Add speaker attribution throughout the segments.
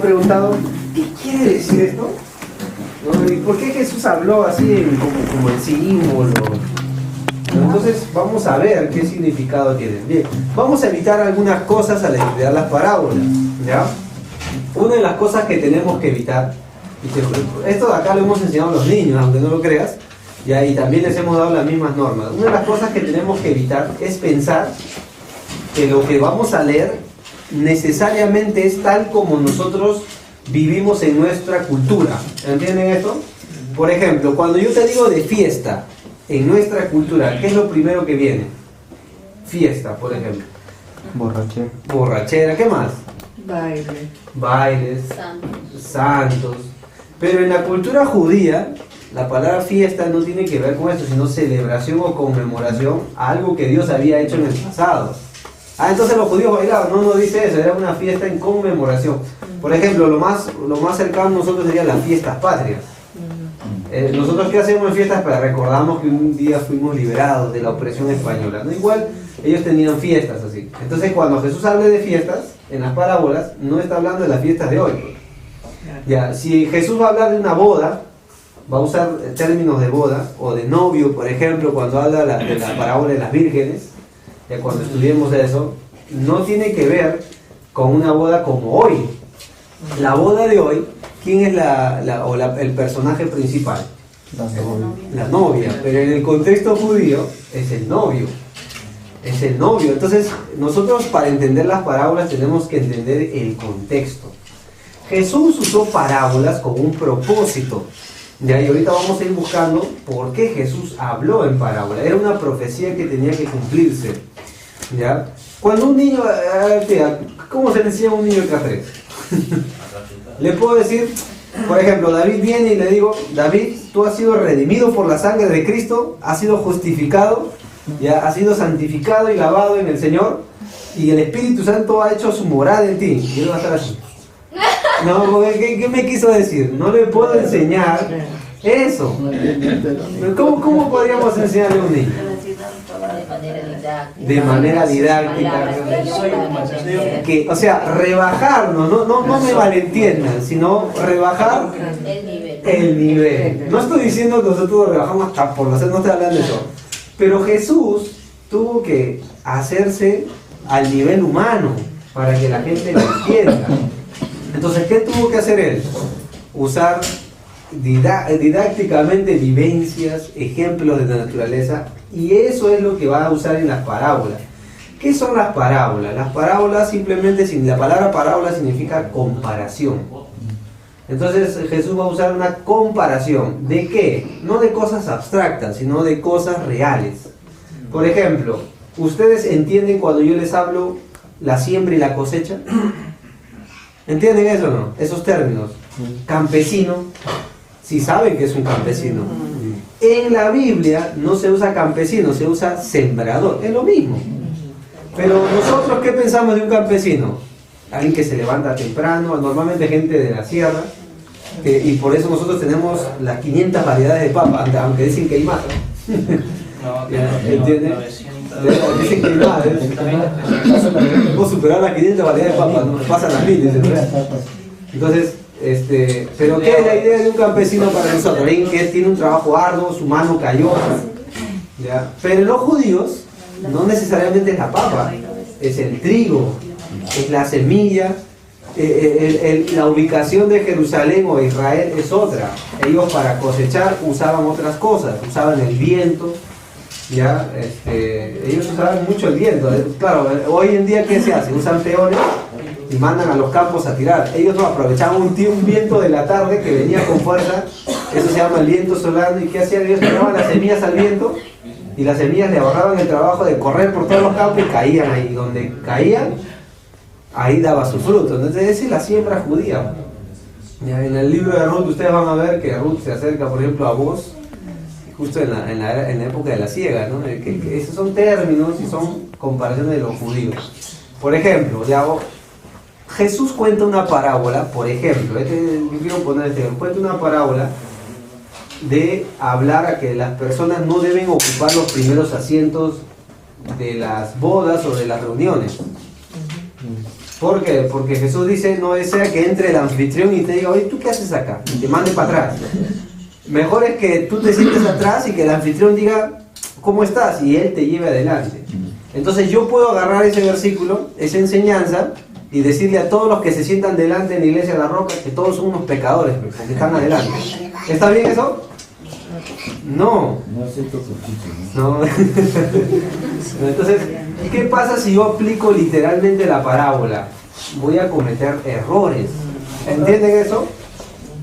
Speaker 1: ha preguntado, ¿qué quiere decir esto? ¿No? ¿Y por qué Jesús habló así como en símbolo? Entonces vamos a ver qué significado tienen. Bien, vamos a evitar algunas cosas al estudiar las parábolas, ¿ya? Una de las cosas que tenemos que evitar, y esto de acá lo hemos enseñado a los niños, aunque no lo creas, ¿ya? Y también les hemos dado las mismas normas. Una de las cosas que tenemos que evitar es pensar que lo que vamos a leer necesariamente es tal como nosotros vivimos en nuestra cultura. ¿Entienden esto? Por ejemplo, cuando yo te digo de fiesta, en nuestra cultura, ¿qué es lo primero que viene? Fiesta, por ejemplo.
Speaker 2: Borrachera.
Speaker 1: Borrachera, ¿qué más? Bailes. Santos. Pero en la cultura judía, la palabra fiesta no tiene que ver con esto, sino celebración o conmemoración a algo que Dios había hecho en el pasado. Entonces los judíos bailaban, no dice eso, era una fiesta en conmemoración. Por ejemplo, lo más cercano a nosotros serían las fiestas patrias. Nosotros ¿qué hacemos en fiestas? Pues recordamos que un día fuimos liberados de la opresión española, ¿no? Igual ellos tenían fiestas así. Entonces cuando Jesús hable de fiestas, en las parábolas, no está hablando de las fiestas de hoy. Ya, si Jesús va a hablar de una boda, va a usar términos de boda, o de novio, por ejemplo, cuando habla de la parábola de las vírgenes, ya cuando estudiemos eso, no tiene que ver con una boda como hoy. La boda de hoy, ¿quién es el personaje principal? La novia, pero en el contexto judío es el novio. Es el novio. Entonces, nosotros para entender las parábolas tenemos que entender el contexto. Jesús usó parábolas con un propósito. ¿Ya? Y ahorita vamos a ir buscando por qué Jesús habló en parábola. Era una profecía que tenía que cumplirse. ¿Ya? Cuando un niño, ¿cómo se le enseña a un niño el café? Le puedo decir, por ejemplo, David viene y le digo, David, tú has sido redimido por la sangre de Cristo, has sido justificado, ya has sido santificado y lavado en el Señor, y el Espíritu Santo ha hecho su morada en ti. Y él va a estar así. No, ¿qué me quiso decir? No le puedo enseñar eso. ¿Cómo podríamos enseñarle a un niño? De manera didáctica. O sea, rebajarnos, no me malentiendan, sino rebajar el nivel. No estoy diciendo que nosotros rebajamos hasta por hacer, no estoy hablando de eso. Pero Jesús tuvo que hacerse al nivel humano para que la gente lo entienda. Entonces, ¿qué tuvo que hacer él? Usar didácticamente vivencias, ejemplos de la naturaleza, y eso es lo que va a usar en las parábolas. ¿Qué son las parábolas? Las parábolas simplemente, la palabra parábola significa comparación. Entonces Jesús va a usar una comparación. ¿De qué? No de cosas abstractas, sino de cosas reales. Por ejemplo, ¿ustedes entienden cuando yo les hablo la siembra y la cosecha? ¿Entienden eso o no? Esos términos. Campesino, si saben que es un campesino. En la Biblia no se usa campesino, se usa sembrador. Es lo mismo. Pero nosotros, ¿qué pensamos de un campesino? Alguien que se levanta temprano, normalmente gente de la sierra, y por eso nosotros tenemos las 500 variedades de papa, aunque dicen que hay más. ¿Entienden? Dicen que hay más. Puedo superar las 500 variedades de papa, no pasan las 1000. Entonces, pero ¿qué es la idea de un campesino para nosotros? Alguien que tiene un trabajo arduo, su mano callosa. ¿Ya? Pero en los judíos no necesariamente es la papa, es el trigo, es la semilla. La ubicación de Jerusalén o Israel es otra. Ellos para cosechar usaban otras cosas, usaban el viento, ¿ya? Ellos usaban mucho el viento. Claro, hoy en día ¿qué se hace? Usan peones y mandan a los campos a tirar. Ellos no aprovechaban un viento de la tarde que venía con fuerza, eso se llama el viento solano. ¿Y qué hacían? Ellos tiraban las semillas al viento y las semillas le ahorraban el trabajo de correr por todos los campos y caían ahí. Donde caían, ahí daba su fruto. Entonces esa es la siembra judía. Ya, en el libro de Ruth ustedes van a ver que Ruth se acerca, por ejemplo, a Boaz, justo en la época de la siega, ¿no? Que esos son términos y son comparaciones de los judíos. Por ejemplo, ya, Jesús cuenta una parábola, por ejemplo, yo quiero poner cuenta una parábola de hablar a que las personas no deben ocupar los primeros asientos de las bodas o de las reuniones. ¿Por qué? Porque Jesús dice, no desea que entre el anfitrión y te diga, oye, ¿tú qué haces acá? Y te mande para atrás. Mejor es que tú te sientes atrás y que el anfitrión diga, ¿cómo estás? Y él te lleve adelante. Entonces yo puedo agarrar ese versículo, esa enseñanza, y decirle a todos los que se sientan delante en la iglesia de la Roca que todos son unos pecadores, porque están adelante. ¿Está bien eso? No.
Speaker 2: No acepto tu
Speaker 1: No. Entonces, ¿qué pasa si yo aplico literalmente la parábola? Voy a cometer errores. ¿Entienden eso?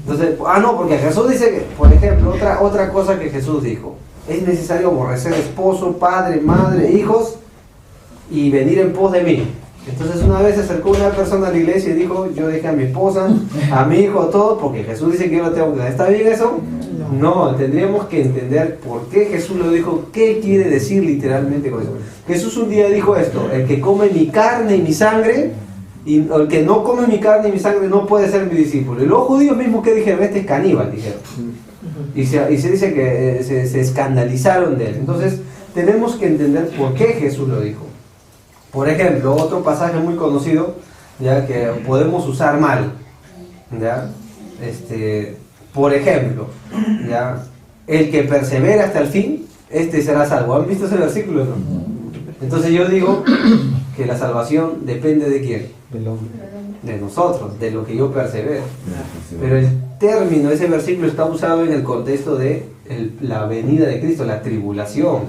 Speaker 1: Entonces, no, porque Jesús dice que, por ejemplo, otra cosa que Jesús dijo, es necesario aborrecer esposo, padre, madre, hijos y venir en pos de mí. Entonces una vez se acercó una persona a la iglesia y dijo, yo dejé a mi esposa, a mi hijo, todo, porque Jesús dice que yo lo tengo que dar. ¿Está bien eso? No, tendríamos que entender por qué Jesús lo dijo, qué quiere decir literalmente con eso. Jesús un día dijo esto, el que come mi carne y mi sangre, y el que no come mi carne y mi sangre no puede ser mi discípulo. Y los judíos mismos que dijeron, este es caníbal, dijeron. Y se dice que se escandalizaron de él. Entonces tenemos que entender por qué Jesús lo dijo. Por ejemplo, otro pasaje muy conocido, ya que podemos usar mal, ¿ya? Por ejemplo, ¿ya? El que persevera hasta el fin, este será salvo. ¿Han visto ese versículo? ¿No? Entonces yo digo que la salvación depende de quién,
Speaker 3: Del hombre.
Speaker 1: de nosotros, de lo que yo persevero. Pero el término, ese versículo está usado en el contexto de la venida de Cristo, la tribulación.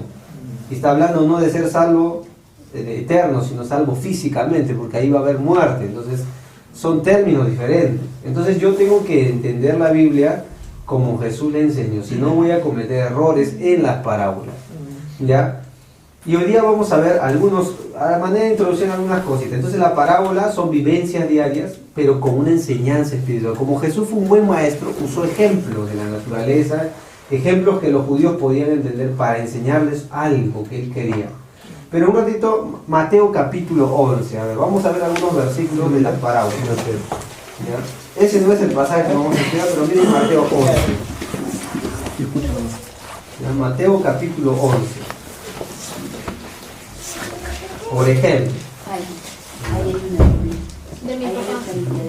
Speaker 1: Y está hablando no de ser salvo eterno, sino salvo físicamente, porque ahí va a haber muerte. Entonces son términos diferentes. Entonces yo tengo que entender la Biblia como Jesús le enseñó, si no voy a cometer errores en las parábolas, ¿ya? Y hoy día vamos a ver algunos, a la manera de introducir algunas cositas. Entonces la parábola son vivencias diarias, pero con una enseñanza espiritual. Como Jesús fue un buen maestro, usó ejemplos de la naturaleza, ejemplos que los judíos podían entender para enseñarles algo que él quería. Pero un ratito, Mateo capítulo 11. A ver, vamos a ver algunos versículos de las parábolas. ¿Ya? Ese no es el pasaje que vamos a estudiar, pero miren Mateo 11. ¿Ya? Mateo capítulo 11. Por ejemplo.
Speaker 4: De mi papá,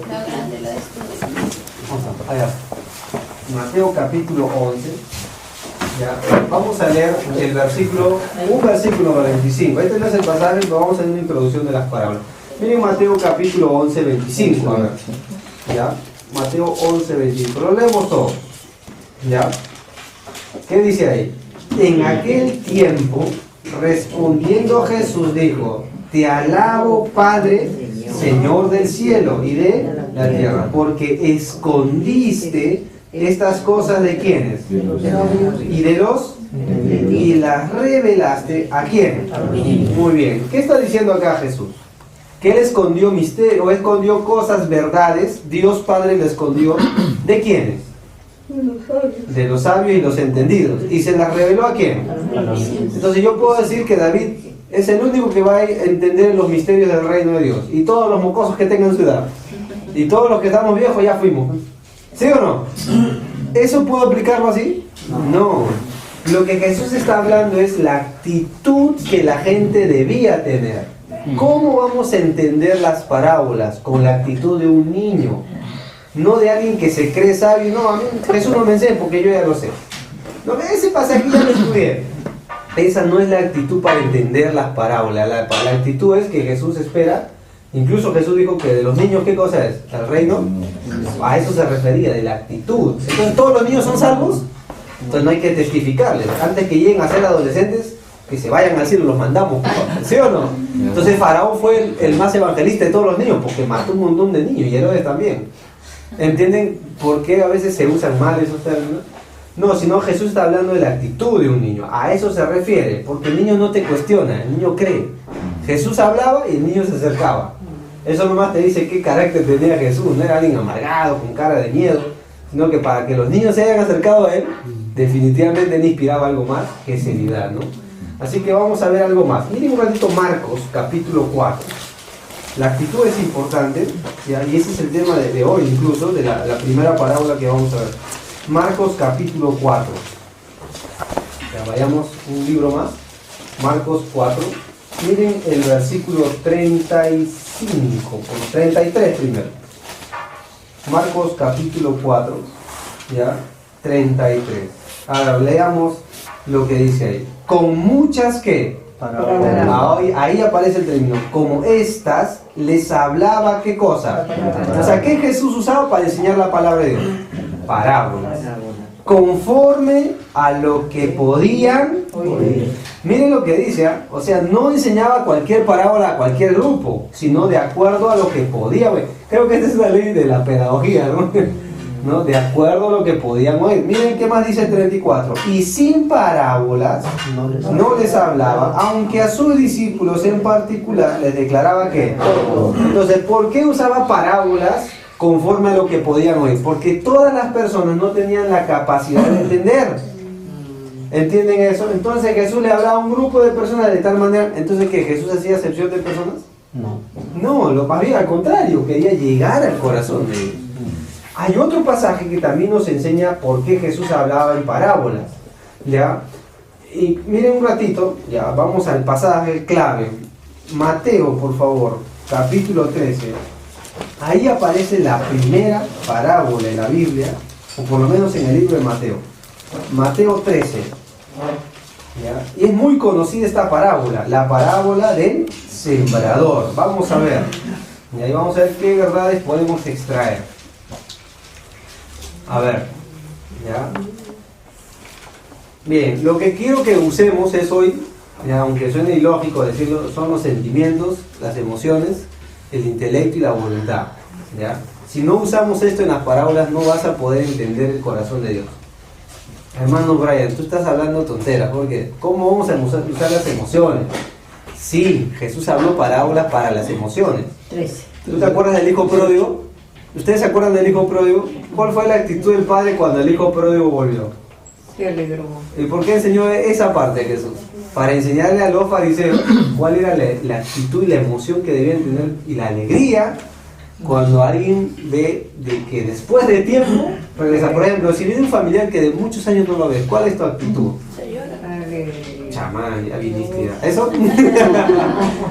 Speaker 4: la grande, la de esto.
Speaker 1: Allá. Mateo capítulo 11. ¿Ya? Vamos a leer el versículo, un versículo 25. Este no es el pasaje, pero vamos a hacer una introducción de las parábolas. Miren Mateo capítulo 11, 25. A ver. ¿Ya? Mateo 11, 25. Lo leemos todo. ¿Ya? ¿Qué dice ahí? En aquel tiempo, respondiendo Jesús dijo, te alabo, Padre, Señor del cielo y de la tierra, porque escondiste estas cosas de quiénes, y de los, y las revelaste a quién. Muy bien. ¿Qué está diciendo acá Jesús? Que él escondió misterio, escondió cosas, verdades. Dios Padre le escondió ¿de quiénes? De los sabios y los entendidos. ¿Y se las reveló a quién? Entonces yo puedo decir que David es el único que va a entender los misterios del reino de Dios. Y todos los mocosos que tengan su edad. Y todos los que estamos viejos ya fuimos. ¿Sí o no? ¿Eso puedo aplicarlo así? No. Lo que Jesús está hablando es la actitud que la gente debía tener. ¿Cómo vamos a entender las parábolas? Con la actitud de un niño. No de alguien que se cree sabio. No, a mí Jesús no me enseña porque yo ya lo sé. No, ese pasaje ya lo estudié. Esa no es la actitud para entender las parábolas. La actitud es que Jesús espera. Incluso Jesús dijo que de los niños, ¿qué cosa es? ¿El reino? A eso se refería, de la actitud. Entonces, ¿todos los niños son salvos? Entonces no hay que testificarles. Antes que lleguen a ser adolescentes, que se vayan al cielo, los mandamos. ¿Sí o no? Entonces Faraón fue el más evangelista de todos los niños, porque mató un montón de niños, y Herodes también. ¿Entienden por qué a veces se usan mal esos términos? No, sino Jesús está hablando de la actitud de un niño. A eso se refiere, porque el niño no te cuestiona, el niño cree. Jesús hablaba y el niño se acercaba. Eso nomás te dice qué carácter tenía Jesús. No era alguien amargado, con cara de miedo, sino que para que los niños se hayan acercado a él, definitivamente le inspiraba algo más que seriedad, ¿no? Así que vamos a ver algo más. Miren un ratito Marcos, capítulo 4. La actitud es importante, ¿ya? Y ese es el tema de hoy, incluso, de la primera parábola que vamos a ver. Marcos, capítulo 4. Ya vayamos un libro más. Marcos 4. Miren el versículo 35, 33 primero. Marcos capítulo 4, ¿ya? 33. Ahora leamos lo que dice ahí. Con muchas que, ahí aparece el término, como estas les hablaba, ¿qué cosa? O sea, ¿qué Jesús usaba para enseñar la palabra de Dios? Parábolas. Conforme a lo que podían oír. Miren lo que dice, ¿eh? O sea, no enseñaba cualquier parábola a cualquier grupo, sino de acuerdo a lo que podía oír. Creo que esta es la ley de la pedagogía, ¿no? ¿No? De acuerdo a lo que podían oír. Miren qué más dice el 34. Y sin parábolas no les hablaba, aunque a sus discípulos en particular les declaraba que. Entonces, ¿por qué usaba parábolas? Conforme a lo que podían oír, porque todas las personas no tenían la capacidad de entender. ¿Entienden eso? Entonces Jesús le hablaba a un grupo de personas de tal manera. Entonces, ¿qué? ¿Jesús hacía acepción de personas? No, lo más bien al contrario, quería llegar al corazón de ellos. Hay otro pasaje que también nos enseña por qué Jesús hablaba en parábolas, ¿ya? Y miren un ratito, ya vamos al pasaje clave. Mateo, por favor, capítulo 13. Ahí aparece la primera parábola en la Biblia, o por lo menos en el libro de Mateo. Mateo 13. ¿Ya? Y es muy conocida esta parábola, la parábola del sembrador. Vamos a ver. Y ahí vamos a ver qué verdades podemos extraer. A ver. ¿Ya? Bien, lo que quiero que usemos es hoy, ya, aunque suene ilógico decirlo, son los sentimientos, las emociones, el intelecto y la voluntad, ¿ya? Si no usamos esto en las parábolas, no vas a poder entender el corazón de Dios. Hermano Brian, tú estás hablando tonteras, porque ¿cómo vamos a usar las emociones? Sí, Jesús habló parábolas para las emociones.
Speaker 3: 13.
Speaker 1: ¿Tú te acuerdas del hijo pródigo? ¿Ustedes se acuerdan del hijo pródigo? ¿Cuál fue la actitud del padre cuando el hijo pródigo volvió?
Speaker 3: Se alegró.
Speaker 1: ¿Y por qué enseñó esa parte Jesús? Para enseñarle a los fariseos cuál era la actitud y la emoción que debían tener y la alegría cuando alguien ve de que después de tiempo regresa. Por ejemplo, si viene un familiar que de muchos años no lo ves, ¿cuál es tu actitud? Chamán, ya viniste. ¿Eso?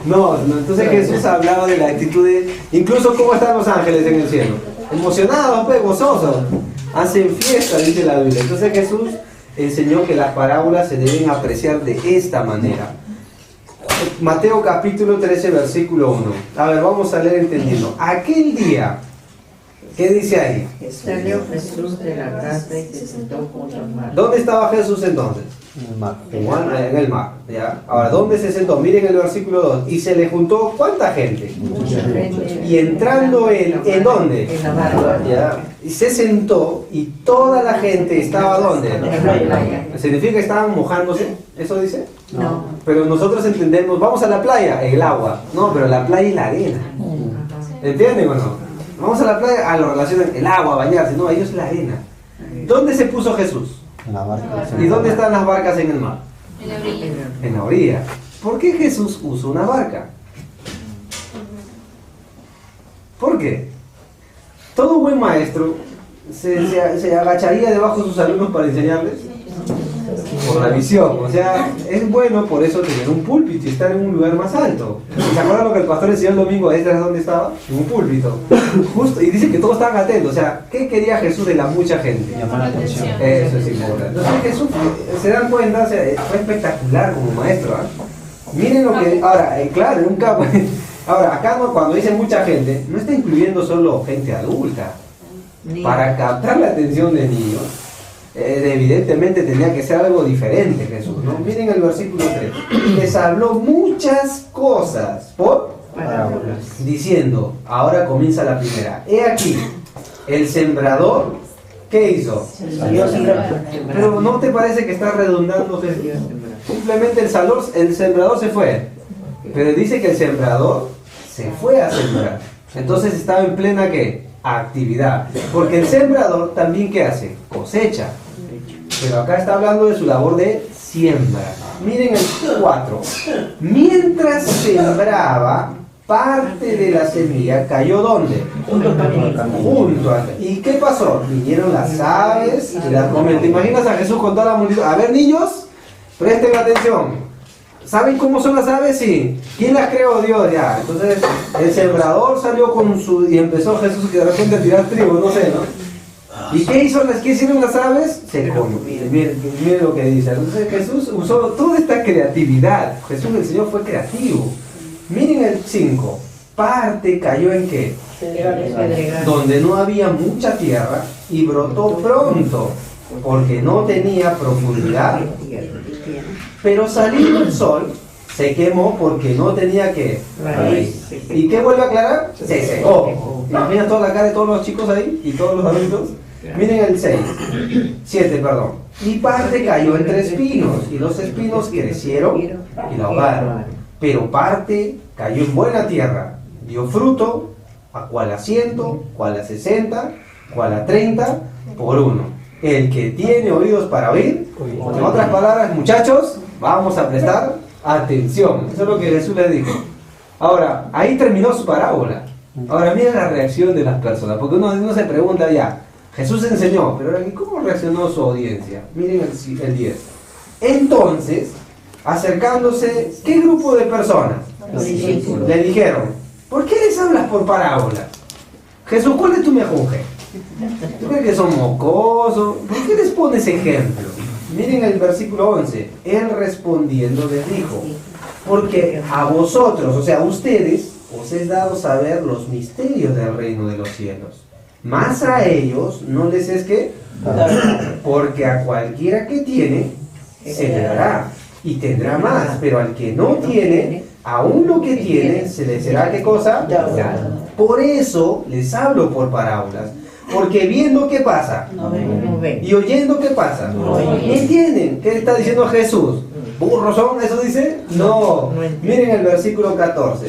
Speaker 1: No, entonces Jesús hablaba de la actitud de... Incluso cómo están los ángeles en el cielo. Emocionados, pues, gozosos. Hacen fiesta, dice la Biblia. Entonces Jesús enseñó que las parábolas se deben apreciar de esta manera. Mateo capítulo 13, versículo 1. A ver, vamos a leer entendiendo. Aquel día, ¿qué dice ahí?
Speaker 3: Salió Jesús de la casa y se sentó junto al mar.
Speaker 1: ¿Dónde estaba Jesús entonces?
Speaker 2: En el mar.
Speaker 1: En el mar, ¿ya? Ahora, ¿dónde se sentó? Miren el versículo 2. Y se le juntó, ¿cuánta gente?
Speaker 3: Mucha gente.
Speaker 1: Y entrando él, ¿en dónde?
Speaker 3: En la barca.
Speaker 1: ¿Ya? Y se sentó y toda la gente estaba ¿dónde?
Speaker 3: En la playa.
Speaker 1: ¿Significa que estaban mojándose? ¿Eso dice?
Speaker 3: No.
Speaker 1: Pero nosotros entendemos, vamos a la playa, el agua. No, pero la playa y la arena. ¿Entienden o no? Vamos a la playa, lo relacionan el agua, bañarse. No, ellos la arena. ¿Dónde se puso Jesús?
Speaker 2: En la barca.
Speaker 1: ¿Y dónde están las barcas en el mar?
Speaker 4: En la orilla.
Speaker 1: En la orilla. ¿Por qué Jesús usó una barca? ¿Por qué? Todo buen maestro se agacharía debajo de sus alumnos para enseñarles. Por la visión, o sea, es bueno por eso tener un púlpito y estar en un lugar más alto. ¿Se acuerdan lo que el pastor enseñó el domingo? ¿Este es dónde estaba? En un púlpito. Justo, y dice que todos estaban atentos. O sea, ¿qué quería Jesús de la mucha gente?
Speaker 2: Llamar la atención.
Speaker 1: Eso es importante. Entonces Jesús, se dan cuenta, o sea, fue espectacular como maestro. Miren lo que, ahora, claro, nunca. Ahora, acá cuando dice mucha gente, no está incluyendo solo gente adulta. Para captar la atención de niños. Evidentemente tenía que ser algo diferente Jesús, ¿no? Miren el versículo 3. Les habló muchas cosas por
Speaker 3: Parábolas.
Speaker 1: diciendo, ahora comienza la primera. He aquí, el sembrador, ¿qué hizo?
Speaker 3: Salió a sembrar.
Speaker 1: Pero ¿no te parece que está redundando Jesús? Simplemente el sembrador se fue. Pero dice que el sembrador se fue a sembrar. Entonces estaba en plena ¿qué? Actividad. Porque el sembrador también ¿qué hace? Cosecha. Pero acá está hablando de su labor de siembra. Miren el 4. Mientras sembraba, parte de la semilla cayó ¿dónde? Junto a... ¿Y qué pasó? Vinieron las aves y las comieron. ¿Te imaginas a Jesús con toda la multitud? A ver, niños, presten atención. ¿Saben cómo son las aves? Sí. ¿Quién las creó? Dios, ya. Entonces, el sembrador salió y empezó Jesús de repente a tirar trigo, no sé, ¿no? ¿Y qué hicieron las aves? Se comió. Miren lo que dice. Entonces Jesús usó toda esta creatividad. Jesús, el Señor, fue creativo. Miren el 5. Parte cayó en qué? Donde no había mucha tierra y brotó pronto, porque no tenía profundidad. Pero salido el sol, se quemó porque no tenía que raíz. ¿Y qué vuelve a aclarar? Se secó. Imagina toda la cara de todos los chicos ahí y todos los adultos. Miren el 7, perdón. Y parte cayó entre espinos, y los espinos crecieron y la ahogaron. Pero parte cayó en buena tierra, dio fruto, a cual a 100, cual a 60, cual a 30, por uno. El que tiene oídos para oír, en otras palabras, muchachos, vamos a prestar atención. Eso es lo que Jesús les dijo. Ahora, ahí terminó su parábola. Ahora miren la reacción de las personas, porque uno se pregunta ya, Jesús enseñó, pero ahora, ¿cómo reaccionó su audiencia? Miren el 10. Entonces, acercándose, ¿qué grupo de personas?
Speaker 3: Los discípulos.
Speaker 1: Le dijeron, ¿por qué les hablas por parábola? Jesús, ¿cuál es tu mejunje? ¿Tú crees que son mocosos? ¿Por qué les pones ejemplo? Miren el versículo 11. Él respondiendo les dijo, porque a vosotros, o sea, a ustedes, os es dado saber los misterios del reino de los cielos. Mas a ellos no les es que, porque a cualquiera que tiene, se le dará y tendrá más, pero al que no tiene, aún lo que tiene, se le será ¿qué cosa? Por eso les hablo por parábolas, porque viendo qué pasa y oyendo qué pasa, no entienden. ¿Qué está diciendo Jesús? ¿Burros son? ¿Eso dice? No. Miren el versículo 14.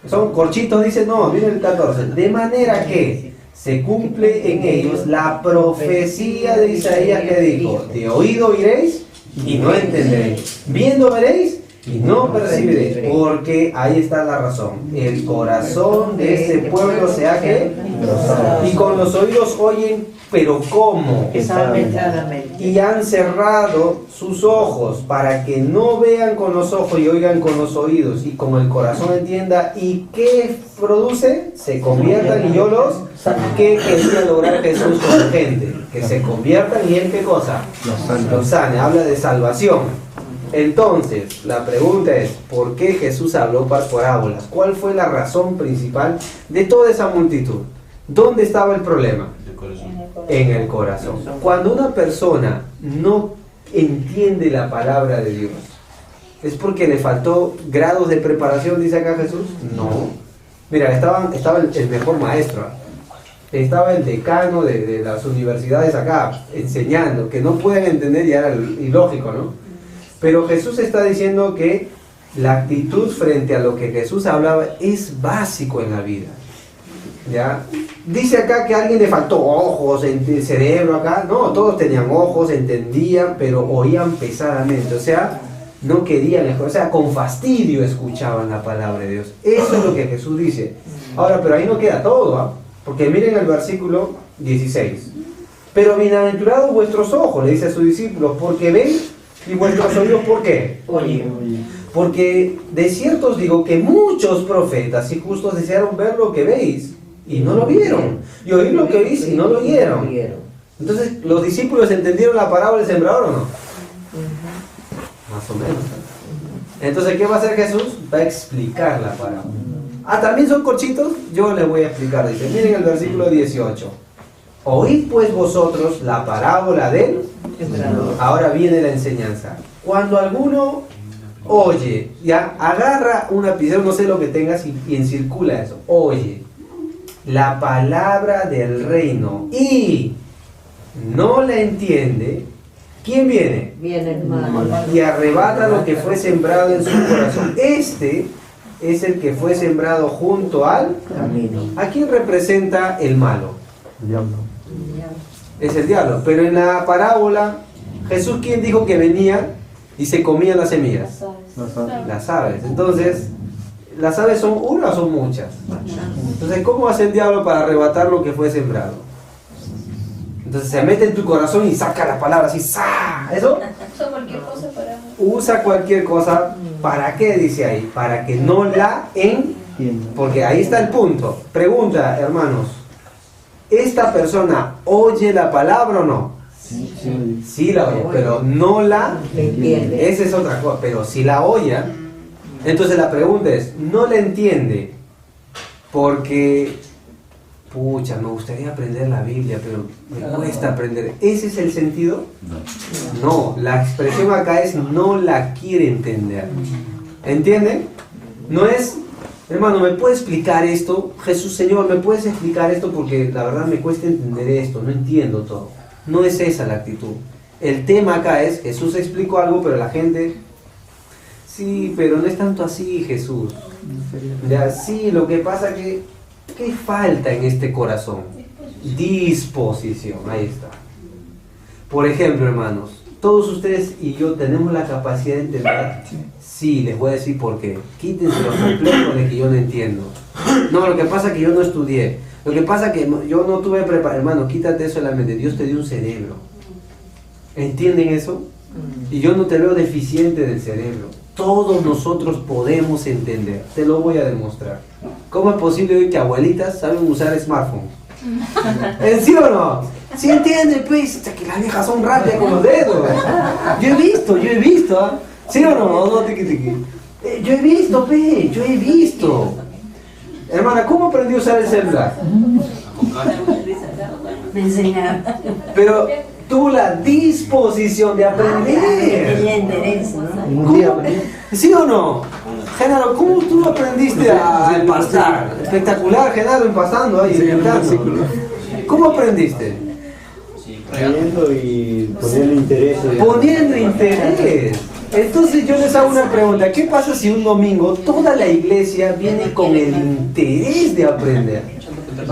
Speaker 1: Son corchitos, dice, no, miren el 14. De manera que se cumple en ellos la profecía de Isaías que dijo, de oído oiréis y no entenderéis, viendo veréis y no percibiréis, porque ahí está la razón. El corazón de este pueblo se ha que y con los oídos oyen, pero ¿cómo? Y han cerrado sus ojos para que no vean con los ojos y oigan con los oídos y con el corazón entienda. ¿Y qué produce? Se conviertan y yo los... ¿Qué quería lograr Jesús con la gente? Que se conviertan y ¿en qué cosa? Los sane. Habla de salvación. Entonces, la pregunta es, ¿por qué Jesús habló por parábolas? ¿Cuál fue la razón principal de toda esa multitud? ¿Dónde estaba el problema? En el corazón. Cuando una persona no entiende la palabra de Dios, ¿es porque le faltó grados de preparación, dice acá Jesús? No. Mira, estaba el mejor maestro, estaba el decano de las universidades acá, enseñando, que no pueden entender, ya era ilógico, ¿no? Pero Jesús está diciendo que la actitud frente a lo que Jesús hablaba es básico en la vida. ¿Ya? Dice acá que a alguien le faltó ojos, el cerebro acá. No, todos tenían ojos, entendían, pero oían pesadamente. O sea, no querían, o sea, con fastidio escuchaban la palabra de Dios. Eso es lo que Jesús dice. Ahora, pero ahí no queda todo, ¿ah? Porque miren el versículo 16. Pero bienaventurados vuestros ojos, le dice a sus discípulos, porque ven, y vuestros oídos, ¿por qué?
Speaker 3: Oye.
Speaker 1: Porque de cierto os digo que muchos profetas y justos desearon ver lo que veis y no lo vieron, y oír lo que oís y no lo oyeron. Entonces, ¿los discípulos entendieron la parábola del sembrador o no? Más o menos. Entonces, ¿qué va a hacer Jesús? Va a explicar la parábola. También son corchitos, yo les voy a explicar. Dice, miren el versículo 18. Oíd pues vosotros la parábola del sembrador. Ahora viene la enseñanza. Cuando alguno oye, ya agarra un lapicero, no sé lo que tengas, y encircula eso. Oye la palabra del reino y no la entiende, ¿quién viene?
Speaker 3: Viene el malo.
Speaker 1: Y arrebata lo que fue sembrado en su corazón. Este es el que fue sembrado junto al
Speaker 3: camino.
Speaker 1: ¿A quién representa el malo?
Speaker 2: El diablo.
Speaker 1: Es el diablo. Pero en la parábola, Jesús, ¿quién dijo que venía y se comían las semillas? Las aves. Entonces, ¿las aves son una o son muchas? Entonces, ¿cómo hace el diablo para arrebatar lo que fue sembrado? Entonces se mete en tu corazón y saca la palabra así, ¡sa! ¿Eso?
Speaker 4: Usa cualquier cosa para...
Speaker 1: Usa cualquier cosa ¿Para qué dice ahí? Para que no la Porque ahí está el punto. Pregunta, hermanos. ¿Esta persona oye la palabra o no? Sí la oye, pero no la
Speaker 3: entiende.
Speaker 1: Esa es otra cosa. Pero si la oye, entonces la pregunta es, ¿no la entiende? Porque, pucha, me gustaría aprender la Biblia, pero me cuesta aprender. ¿Ese es el sentido? No, la expresión acá es no la quiere entender. ¿Entienden? No es, hermano, ¿me puede explicar esto? Jesús, Señor, ¿me puedes explicar esto? Porque la verdad me cuesta entender esto, no entiendo todo. No es esa la actitud. El tema acá es, Jesús explicó algo, pero la gente, sí, pero no es tanto así, Jesús. Ya, sí, lo que pasa que, ¿qué falta en este corazón? Disposición, ahí está. Por ejemplo, hermanos, todos ustedes y yo tenemos la capacidad de entender. Sí, les voy a decir por qué. Quítense los complejos de que yo no entiendo. No, lo que pasa es que yo no estudié. Lo que pasa es que yo no tuve preparación. Hermano, quítate eso de la mente. Dios te dio un cerebro. ¿Entienden eso? Y yo no te veo deficiente del cerebro. Todos nosotros podemos entender. Te lo voy a demostrar. ¿Cómo es posible hoy que abuelitas saben usar smartphones? ¿En sí o no? ¿Sí entienden, pues? Que las viejas son rápidas con los dedos. Yo he visto, ¿ah? ¿Sí o no? No, tiqui, tiqui. Yo he visto, yo he visto. Hermana, ¿cómo aprendí a usar el celular?
Speaker 5: Me enseñaron.
Speaker 1: Pero tuvo la disposición de aprender.
Speaker 5: Tenía interés, ¿no?
Speaker 1: ¿Cómo? ¿Sí o no? Genaro, ¿cómo tú aprendiste a empastar? Espectacular, Genaro, empastando ahí, inventando. ¿Cómo aprendiste?
Speaker 6: Leyendo y poniendo interés.
Speaker 1: Poniendo interés. Entonces yo les hago una pregunta, ¿qué pasa si un domingo toda la iglesia viene con el interés de aprender?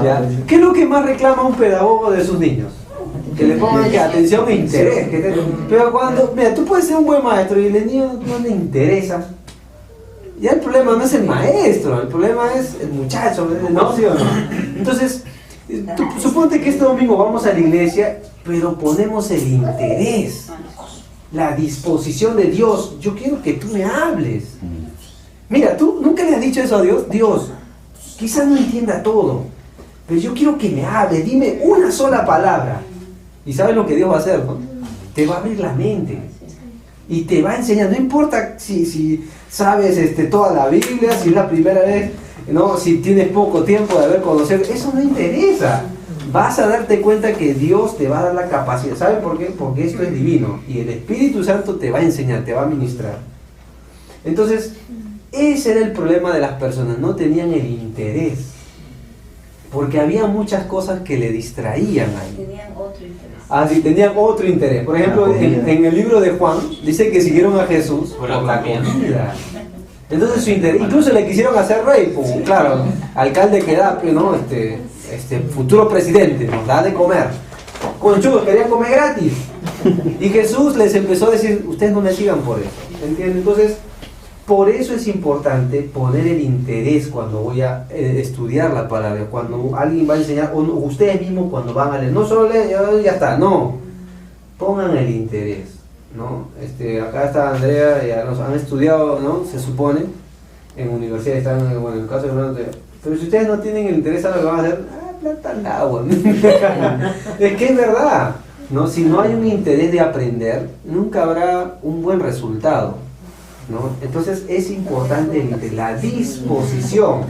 Speaker 1: ¿Ya? ¿Qué es lo que más reclama un pedagogo de sus niños? Que le pongan atención e interés. Pero cuando, mira, tú puedes ser un buen maestro y el niño no le interesa. Ya el problema no es el maestro, el problema es el muchacho, ¿no? ¿Sí o no? Entonces, suponte que este domingo vamos a la iglesia, pero ponemos el interés. La disposición de Dios. Yo quiero que tú me hables. Mira, tú nunca le has dicho eso a Dios. Dios, quizás no entienda todo, pero yo quiero que me hable. Dime una sola palabra. ¿Y sabes lo que Dios va a hacer, no? Te va a abrir la mente y te va a enseñar. No importa si sabes toda la Biblia, si es la primera vez, no, si tienes poco tiempo de haber conocido. Eso no interesa. Vas a darte cuenta que Dios te va a dar la capacidad. ¿Sabe por qué? Porque esto es divino. Y el Espíritu Santo te va a enseñar, te va a ministrar. Entonces, ese era el problema de las personas. No tenían el interés. Porque había muchas cosas que le distraían ahí.
Speaker 4: Tenían otro interés.
Speaker 1: Ah, sí, tenían otro interés. Por ejemplo, en el libro de Juan, dice que siguieron a Jesús por la comida. Entonces su interés, incluso le quisieron hacer rey, pues, claro, alcalde que da, ¿no? Futuro presidente, nos da de comer. Conchudos, querían comer gratis. Y Jesús les empezó a decir, ustedes no me sigan por eso. ¿Entienden? Entonces, por eso es importante poner el interés cuando voy a estudiar la palabra, cuando alguien va a enseñar, o ustedes mismos cuando van a leer. No solo leer, ya está, no. Pongan el interés, ¿no? Acá está Andrea, ya nos han estudiado, ¿no? Se supone, en universidad están, bueno, en el caso de Fernando, pero si ustedes no tienen el interés a lo que van a hacer, plantan agua. Es que es verdad, ¿no? Si no hay un interés de aprender, nunca habrá un buen resultado, ¿no? Entonces es importante la disposición.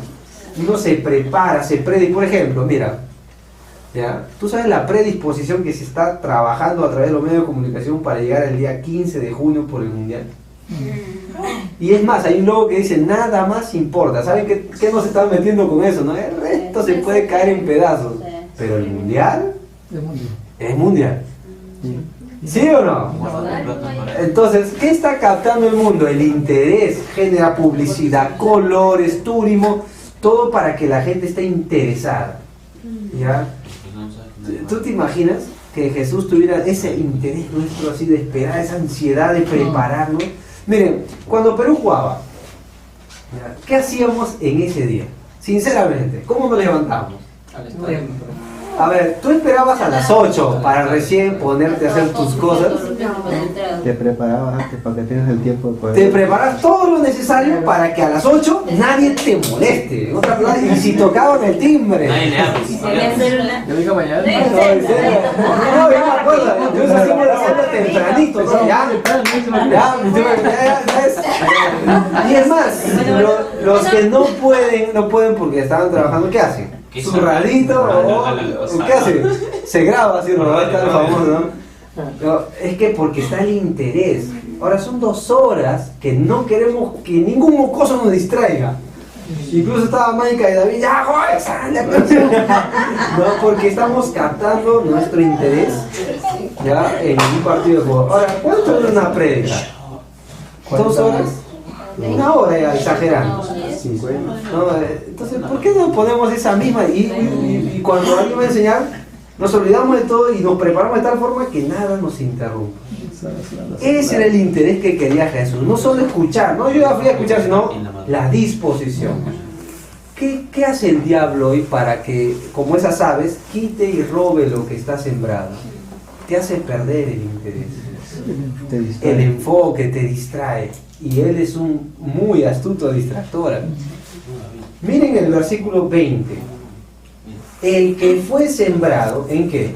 Speaker 1: Uno se prepara, se predispone. Por ejemplo, mira, ¿ya? Tú sabes la predisposición que se está trabajando a través de los medios de comunicación para llegar el día 15 de junio por el Mundial. Y es más, hay un logo que dice nada más importa. ¿Saben qué nos están metiendo con eso? ¿No? El resto se puede caer en pedazos. Pero el Mundial es Mundial. ¿Sí o no? Entonces, ¿qué está captando el mundo? El interés, genera publicidad, colores, turismo, todo para que la gente esté interesada. ¿Ya? ¿Tú te imaginas que Jesús tuviera ese interés nuestro así de esperar, esa ansiedad de prepararnos? Miren, cuando Perú jugaba, ¿qué hacíamos en ese día? Sinceramente, ¿cómo nos levantamos? A ver, tú esperabas a las 8 para recién ponerte a hacer tus cosas.
Speaker 6: Te preparabas antes para que tengas el tiempo de poder.
Speaker 1: Te preparas todo lo necesario para que a las 8 nadie te moleste. En otras palabras, y si tocaban el timbre.
Speaker 7: Nadie le habla.
Speaker 2: Yo digo mañana.
Speaker 1: No, en serio. No, yo me acuerdo. Yo eso sí me lo hacía tempranito. ¿No? Ya es. Y es más, los que no pueden porque estaban trabajando, ¿qué hacen? Su radito o ¿qué hacen? Se graba así, ¿no? Está el famoso, ¿no? No, es que porque está el interés. Ahora son 2 horas que no queremos que ningún mocoso nos distraiga. Incluso estaba Maika y David, ya joder, sale. No, porque estamos captando nuestro interés ya en un partido de fútbol. Ahora, ¿cuánto dura una prédica? 2 horas. 1 hora ya, exagerando.
Speaker 6: 50.
Speaker 1: No, entonces, ¿por qué no ponemos esa misma? Y cuando alguien va a enseñar, nos olvidamos de todo y nos preparamos de tal forma que nada nos interrumpa. Ese era el interés que quería Jesús. No solo escuchar, no yo fui a escuchar, sino la disposición. ¿Qué hace el diablo hoy para que, como esas aves, quite y robe lo que está sembrado? Te hace perder el interés, el enfoque, te distrae. Y él es un muy astuto distractor. Miren el versículo 20. El que fue sembrado, ¿en qué?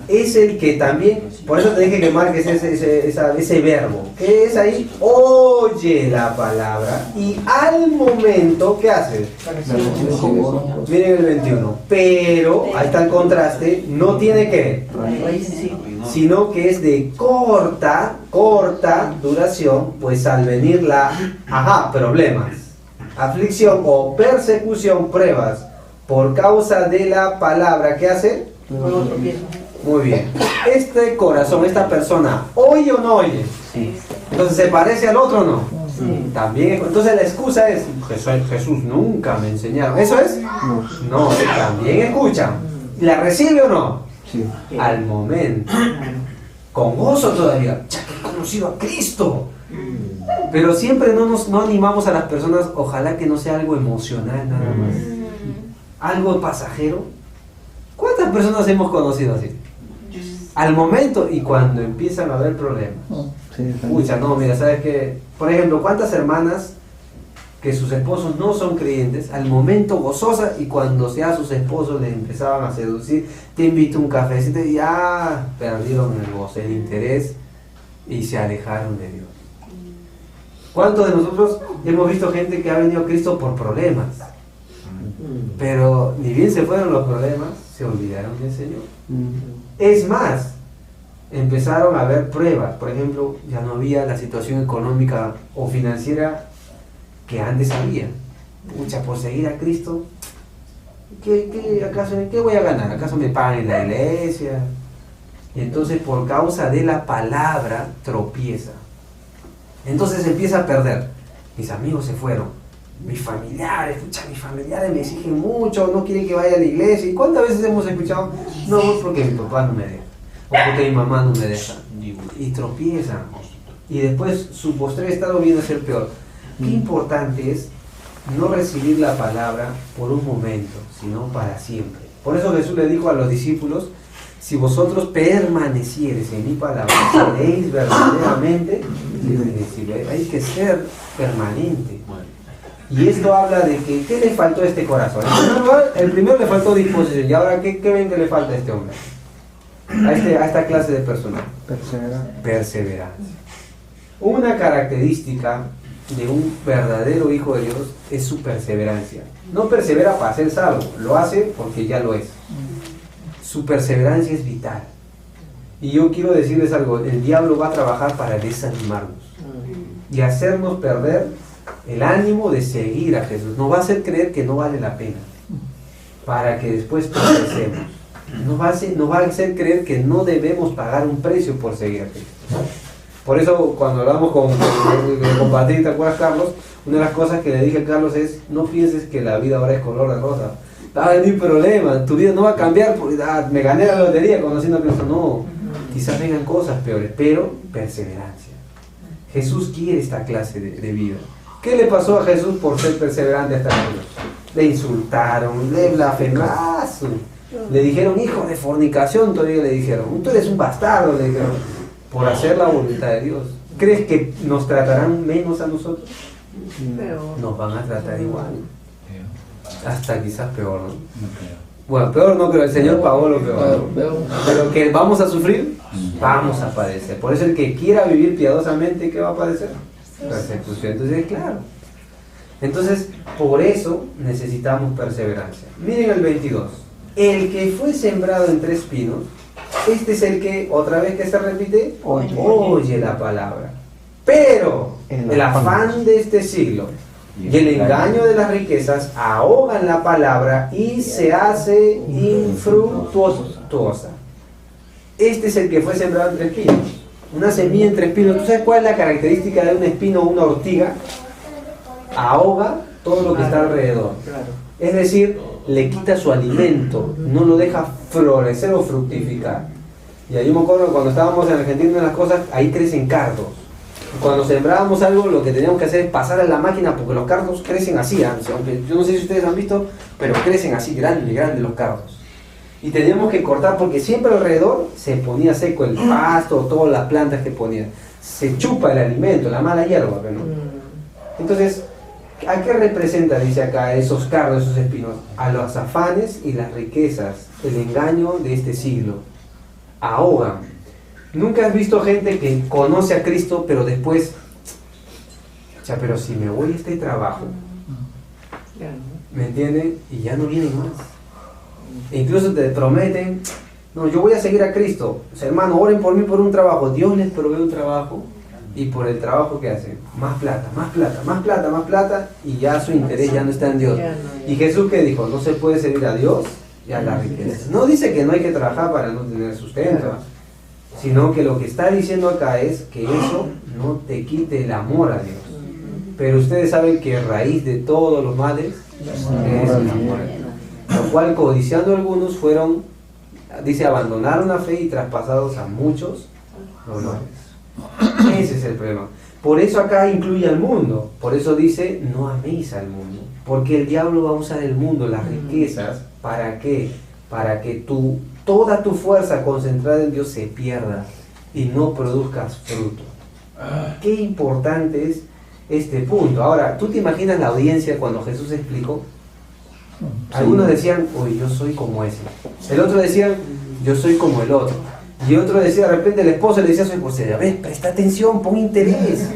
Speaker 1: Es el que también, por eso te dije que marques ese verbo. ¿Qué es ahí? Oye la palabra y al momento, ¿qué hace? Miren el 21. Pero, ahí está el contraste, no tiene que, sino que es de corta duración, pues al venir problemas, aflicción o persecución, pruebas, por causa de la palabra, ¿qué hace? Muy bien. Este corazón, esta persona, ¿oye o no oye?
Speaker 6: Sí.
Speaker 1: Entonces, ¿se parece al otro o no? Sí. También. Entonces la excusa es, Jesús nunca me enseñaron. ¿Eso es? No, también escuchan. ¿La recibe o no?
Speaker 6: Sí.
Speaker 1: Al momento. Con gozo todavía. Ya que he conocido a Cristo. Pero siempre no animamos a las personas, ojalá que no sea algo emocional nada más. Algo pasajero. ¿Cuántas personas hemos conocido así? Al momento y cuando empiezan a haber problemas. Escucha, no, mira, ¿sabes qué? Por ejemplo, ¿cuántas hermanas que sus esposos no son creyentes, al momento gozosas y cuando ya sus esposos les empezaban a seducir, te invito a un cafecito y ya perdieron el gozo, el interés y se alejaron de Dios? ¿Cuántos de nosotros hemos visto gente que ha venido a Cristo por problemas? Pero ni bien se fueron los problemas, se olvidaron del Señor. Es más, empezaron a haber pruebas. Por ejemplo, ya no había la situación económica o financiera que antes había. Pucha, por seguir a Cristo, ¿qué voy a ganar? ¿Acaso me pagan en la iglesia? Y entonces por causa de la palabra tropieza. Entonces empieza a perder. Mis amigos se fueron. Mis familiares me exigen mucho, no quieren que vaya a la iglesia. ¿Y cuántas veces hemos escuchado? No, porque mi papá no me deja, o porque mi mamá no me deja. Y tropiezan. Y después su postrer estado viene a ser peor. Qué importante es no recibir la palabra por un momento, sino para siempre. Por eso Jesús le dijo a los discípulos, si vosotros permaneciereis en mi palabra, seréis verdaderamente libres. Hay que ser permanente. Y esto habla de que, ¿qué le faltó a este corazón? En primer lugar, el primero le faltó disposición. Y ahora, ¿qué ven que le falta a este hombre? A esta clase de persona. Perseverancia. Una característica de un verdadero hijo de Dios es su perseverancia. No persevera para ser salvo, lo hace porque ya lo es. Su perseverancia es vital. Y yo quiero decirles algo, el diablo va a trabajar para desanimarnos y hacernos perder el ánimo de seguir a Jesús. Nos va a hacer creer que no vale la pena, para que después progresemos. Nos va a hacer creer que no debemos pagar un precio por seguir a Cristo. Por eso cuando hablamos con Patrick, ¿te acuerdas, Carlos? Una de las cosas que le dije a Carlos es, no pienses que la vida ahora es color de rosa. Va a venir problema, tu vida no va a cambiar porque me gané la lotería conociendo a Cristo. No, quizás vengan cosas peores, pero perseverancia. Jesús quiere esta clase de vida. ¿Qué le pasó a Jesús por ser perseverante hasta el final? Le insultaron, le blasfemaron. Le dijeron, hijo de fornicación, todavía le dijeron. Tú eres un bastardo, le dijeron, por hacer la voluntad de Dios. ¿Crees que nos tratarán menos a nosotros? Nos van a tratar igual. Hasta quizás peor, ¿no? Bueno, peor no, pero el Señor pagó lo peor. Pero que vamos a sufrir, vamos a padecer. Por eso el que quiera vivir piadosamente, ¿qué va a padecer? Persecución. Entonces, claro. Entonces, por eso necesitamos perseverancia. Miren el 22. El que fue sembrado entre espinos, este es el que, otra vez que se repite, oye la palabra. Pero el afán de este siglo y el engaño de las riquezas ahogan la palabra y se hace infructuosa. Este es el que fue sembrado entre espinos. Una semilla entre espinos. ¿Tú sabes cuál es la característica de un espino o una ortiga? Ahoga todo lo que está alrededor. Es decir, le quita su alimento, no lo deja florecer o fructificar. Y ahí me acuerdo cuando estábamos en Argentina, las cosas, ahí crecen cardos. Cuando sembrábamos algo, lo que teníamos que hacer es pasar a la máquina, porque los cardos crecen así, aunque yo no sé si ustedes han visto, pero crecen así, grandes los cardos. Y teníamos que cortar porque siempre alrededor se ponía seco el pasto, todas las plantas que ponían. Se chupa el alimento, la mala hierba, ¿no? Entonces, ¿a qué representa, dice acá, esos cardos, esos espinos? A los afanes y las riquezas, el engaño de este siglo. Ahogan. ¿Nunca has visto gente que conoce a Cristo, pero después, pero si me voy a este trabajo, ¿me entienden? Y ya no vienen más. E incluso te prometen, no, yo voy a seguir a Cristo. O sea, hermano, oren por mí por un trabajo. Dios les provee un trabajo. Y por el trabajo que hacen, más plata, más plata, más plata, más plata, y ya su interés ya no está en Dios. Y Jesús, ¿qué dijo? No se puede servir a Dios y a la riqueza. No dice que no hay que trabajar para no tener sustento, sino que lo que está diciendo acá es que eso no te quite el amor a Dios. Pero ustedes saben que raíz de todos los males es el amor a Dios. Lo cual, codiciando algunos, fueron, dice, abandonaron la fe y traspasados a muchos dolores. Ese es el problema. Por eso acá incluye al mundo. Por eso dice, no améis al mundo. Porque el diablo va a usar el mundo, las riquezas, ¿para qué? Para que toda tu fuerza concentrada en Dios se pierda y no produzcas fruto. Qué importante es este punto. Ahora, ¿tú te imaginas la audiencia cuando Jesús explicó? Algunos decían, uy, yo soy como ese. El otro decía, yo soy como el otro. Y otro decía, de repente el esposo le decía a su esposa, a ver, presta atención, pon interés.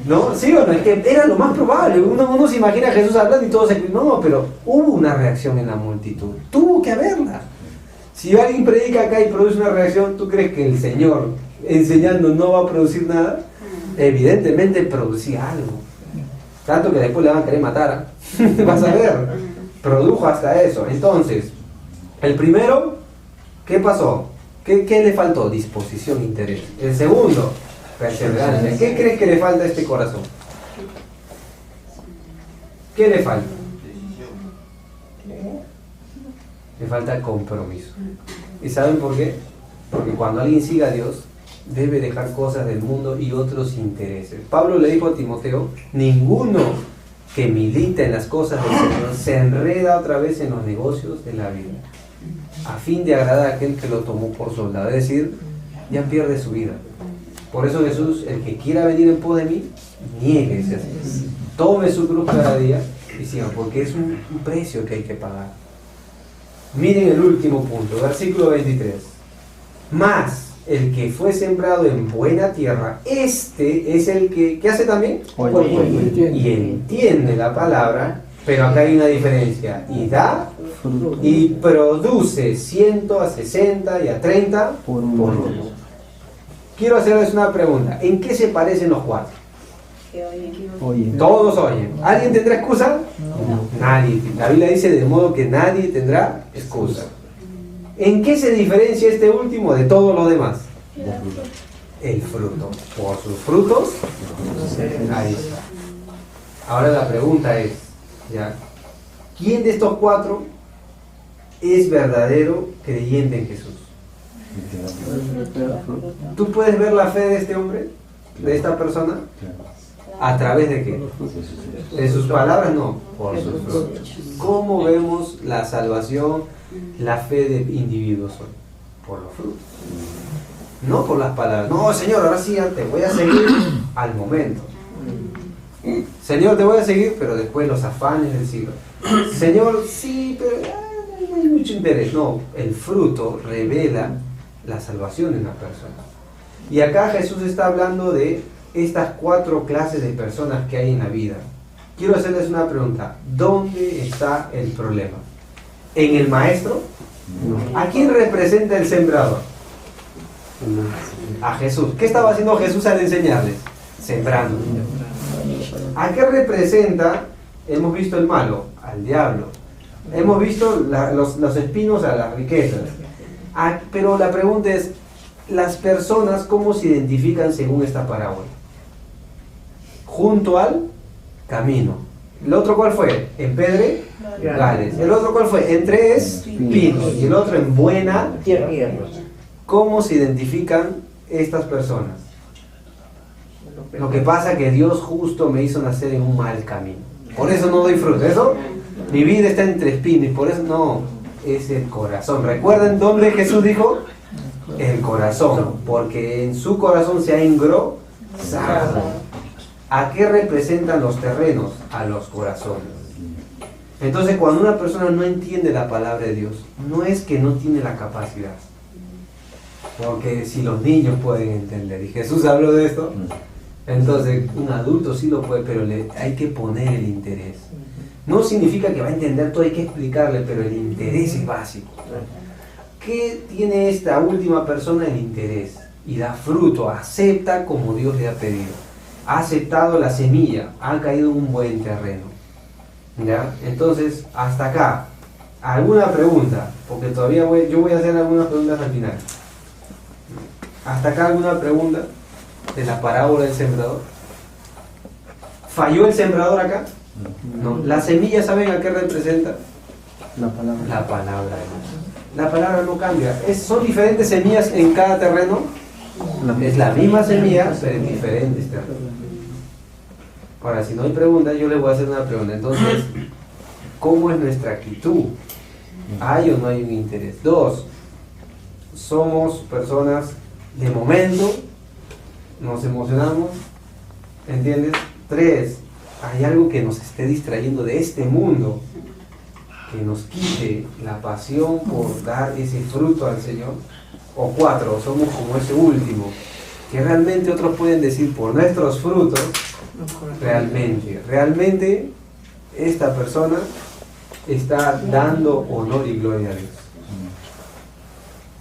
Speaker 1: ¿No? ¿Sí o no? Es que era lo más probable. Uno se imagina a Jesús hablando y todos se... No, pero hubo una reacción en la multitud. Tuvo que haberla. Si alguien predica acá y produce una reacción, ¿tú crees que el Señor enseñando no va a producir nada? Evidentemente producía algo. Tanto que después le van a querer matar. Vas a ver. Produjo hasta eso. Entonces, el primero, ¿qué pasó? ¿Qué le faltó? Disposición, interés. El segundo, perseverancia. ¿Qué crees que le falta a este corazón? ¿Qué le falta? Le falta compromiso. ¿Y saben por qué? Porque cuando alguien siga a Dios, debe dejar cosas del mundo y otros intereses. Pablo le dijo a Timoteo, ninguno que milita en las cosas del Señor se enreda otra vez en los negocios de la vida, a fin de agradar a aquel que lo tomó por soldado. Es decir, ya pierde su vida. Por eso Jesús, el que quiera venir en pos de mí, niéguese, tome su cruz cada día y siga, porque es un precio que hay que pagar. Miren el último punto, versículo 23. Mas el que fue sembrado en buena tierra, este es el que, ¿qué hace también? Y entiende la palabra, pero acá hay una diferencia, y da y produce 100 a 60 y a 30 por uno. Quiero hacerles una pregunta, ¿en qué se parecen los cuatro?
Speaker 5: Oyen.
Speaker 1: Todos oyen. ¿Alguien tendrá excusa? No. Nadie. La Biblia dice de modo que nadie tendrá excusa. ¿En qué se diferencia este último de todos los demás? El fruto. Por sus frutos. Ahí está. Ahora la pregunta es, ¿ya? ¿Quién de estos cuatro es verdadero creyente en Jesús? ¿Tú puedes ver la fe de este hombre? ¿De esta persona? ¿A través de qué? De sus palabras, no, por sus frutos. ¿Cómo vemos la salvación, la fe de individuos hoy? Por los frutos. No por las palabras. No, Señor, ahora sí te voy a seguir al momento. Señor, te voy a seguir, pero después los afanes del siglo. Señor, sí, pero no hay mucho interés. No, el fruto revela la salvación de una persona. Y acá Jesús está hablando de estas 4 clases de personas que hay en la vida. Quiero hacerles una pregunta. ¿Dónde está el problema? ¿En el maestro? ¿A quién representa el sembrador? A Jesús. ¿Qué estaba haciendo Jesús al enseñarles? Sembrando. ¿A qué representa? Hemos visto el malo, al diablo. Hemos visto los espinos a las riquezas. Pero la pregunta es, las personas, ¿cómo se identifican según esta parábola? Junto al camino. ¿El otro cuál fue? En pedregales. ¿El otro cuál fue? Entre espinos. Y el otro en buena tierra. ¿Cómo se identifican estas personas? Lo que pasa es que Dios justo me hizo nacer en un mal camino. Por eso no doy fruto. ¿Eso? Mi vida está entre espinos y por eso no. Es el corazón. ¿Recuerdan dónde Jesús dijo? El corazón. Porque en su corazón se ha engrosado. ¿A qué representan los terrenos? A los corazones. Entonces, cuando una persona no entiende la palabra de Dios, no es que no tiene la capacidad. Porque si los niños pueden entender, y Jesús habló de esto, entonces un adulto sí lo puede, pero hay que poner el interés. No significa que va a entender todo, hay que explicarle, pero el interés es básico. ¿Qué tiene esta última persona? El interés. Y da fruto, acepta como Dios le ha pedido. Ha aceptado la semilla, ha caído en un buen terreno. ¿Ya? Entonces, hasta acá, ¿alguna pregunta? Porque todavía yo voy a hacer algunas preguntas al final. ¿Hasta acá alguna pregunta de la parábola del sembrador? ¿Falló el sembrador acá? No. ¿La semilla saben a qué representa?
Speaker 6: La palabra.
Speaker 1: La palabra de Dios. La palabra no cambia. ¿Son diferentes semillas en cada terreno? Es la misma semilla, pero en diferentes terrenos. Ahora, si no hay preguntas, yo les voy a hacer una pregunta. Entonces, ¿cómo es nuestra actitud? ¿Hay o no hay un interés? 2, somos personas de momento, nos emocionamos, ¿entiendes? 3, hay algo que nos esté distrayendo de este mundo, que nos quite la pasión por dar ese fruto al Señor. O 4, somos como ese último, que realmente otros pueden decir por nuestros frutos, realmente esta persona está dando honor y gloria a Dios.